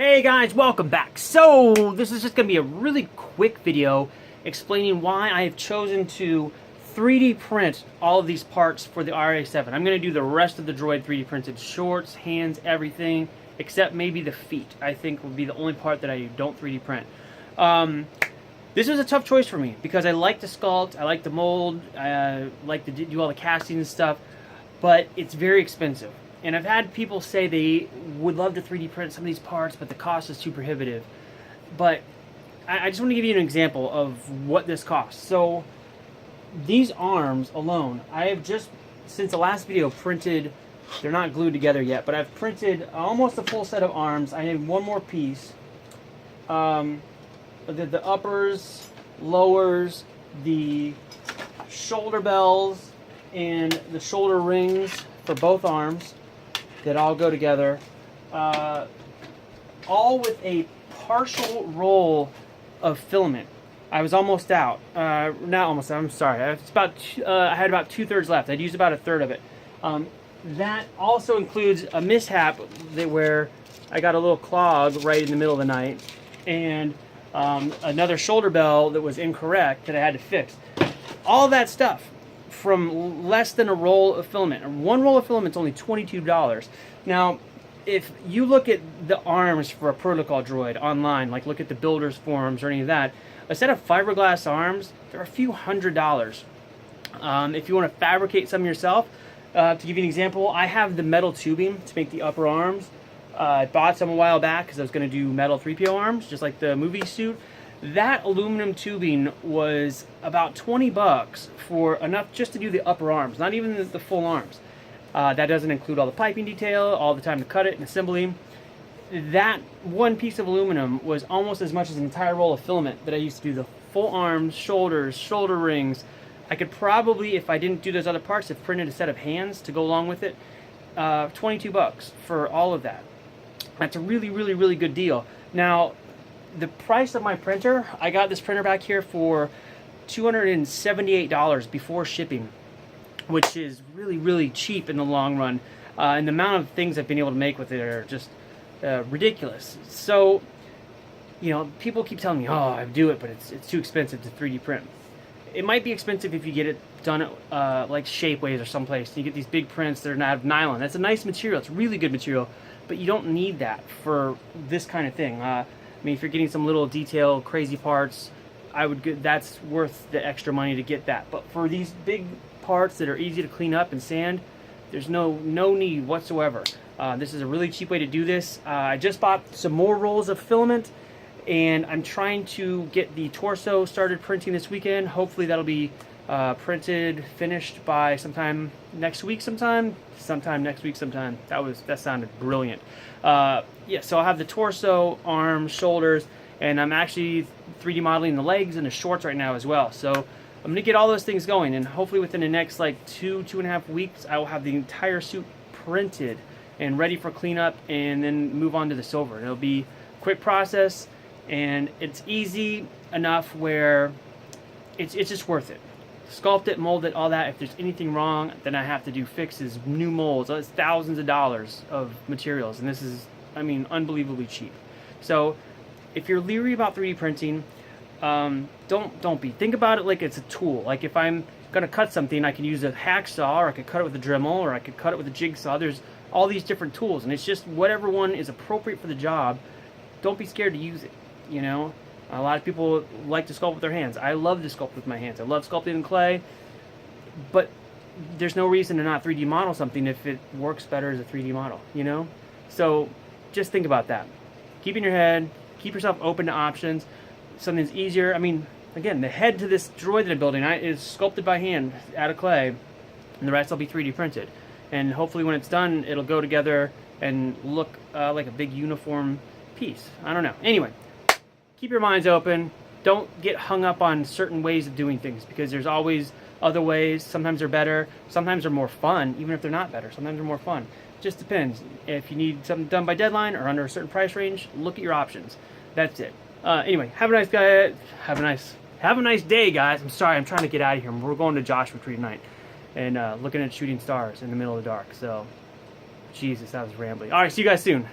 Hey guys, welcome back. So this is just going to be a really quick video explaining why I have chosen to 3D print all of these parts for the RA-7. I'm going to do the rest of the droid 3D printed, shorts, hands, everything, except maybe the feet. I think will be the only part that I don't 3D print. This was a tough choice for me because I like to sculpt, I like to mold, I like to do all the casting and stuff, but it's very expensive. And I've had people say they would love to 3D print some of these parts, but the cost is too prohibitive. But I just want to give you an example of what this costs. So these arms alone, I have just, since the last video, printed, they're not glued together yet, but I've printed almost a full set of arms. I need one more piece. The uppers, lowers, the shoulder bells, and the shoulder rings for both arms that all go together, all with a partial roll of filament. I was almost out. Not almost out, I'm sorry. It's about, I had about 2/3 left. I'd used about 1/3 of it. That also includes a mishap where I got a little clog right in the middle of the night, and another shoulder bell that was incorrect that I had to fix. All that stuff from less than a roll of filament. One roll of filament is only $22. Now, if you look at the arms for a protocol droid online, like look at the builders forums or any of that, a set of fiberglass arms, they're a few $100s. If you want to fabricate some yourself, to give you an example, I have the metal tubing to make the upper arms. I bought some a while back because I was going to do metal 3PO arms, just like the movie suit. That aluminum tubing was about 20 bucks for enough just to do the upper arms, not even the full arms. That doesn't include all the piping detail, all the time to cut it and assembly. That one piece of aluminum was almost as much as an entire roll of filament that I used to do the full arms, shoulders, shoulder rings. I could probably, if I didn't do those other parts, have printed a set of hands to go along with it. 22 bucks for all of that. That's a really, really, really good deal. Now, the price of my printer, I got this printer back here for $278 before shipping, which is really, really cheap in the long run. And the amount of things I've been able to make with it are just ridiculous. So, you know, people keep telling me, oh, I do it, but it's too expensive to 3D print. It might be expensive if you get it done at like Shapeways or someplace. You get these big prints that are out of nylon. That's a nice material. It's really good material, but you don't need that for this kind of thing. I mean, if you're getting some little detail, crazy parts, that's worth the extra money to get that. But for these big parts that are easy to clean up and sand, there's no need whatsoever. This is a really cheap way to do this. I just bought some more rolls of filament, and I'm trying to get the torso started printing this weekend. Hopefully that'll be printed, finished by sometime next week sometime next week sometime. That sounded brilliant. Yeah, so I'll have the torso, arms, shoulders, and I'm actually 3D modeling the legs and the shorts right now as well. So I'm gonna get all those things going, and hopefully within the next like 2.5 weeks, I will have the entire suit printed and ready for cleanup, and then move on to the silver. And it'll be a quick process, and it's easy enough where it's just worth it. Sculpt it, mold it, all that. If there's anything wrong, then I have to do fixes, new molds. It's thousands of dollars of materials, and this is, I mean, unbelievably cheap. So if you're leery about 3D printing, don't be. Think about it like it's a tool. Like if I'm gonna cut something, I can use a hacksaw, or I could cut it with a Dremel, or I could cut it with a jigsaw. There's all these different tools, and it's just whatever one is appropriate for the job. Don't be scared to use it, you know? A lot of people like to sculpt with their hands. I love to sculpt with my hands. I love sculpting in clay, but there's no reason to not 3D model something if it works better as a 3D model, you know? So just think about that. Keep in your head, keep yourself open to options. Something's easier. I mean, again, the head to this droid that I'm building is sculpted by hand out of clay, and the rest will be 3D printed. And hopefully when it's done, it'll go together and look like a big uniform piece. I don't know. Anyway, keep your minds open. Don't get hung up on certain ways of doing things, because there's always other ways. Sometimes they're better. Sometimes they're more fun, even if they're not better. Sometimes they're more fun. It just depends. If you need something done by deadline or under a certain price range, look at your options. That's it. Anyway, have a nice day, guys. I'm sorry, I'm trying to get out of here. We're going to Joshua Tree tonight and looking at shooting stars in the middle of the dark. So, Jesus, that was rambling. All right, see you guys soon.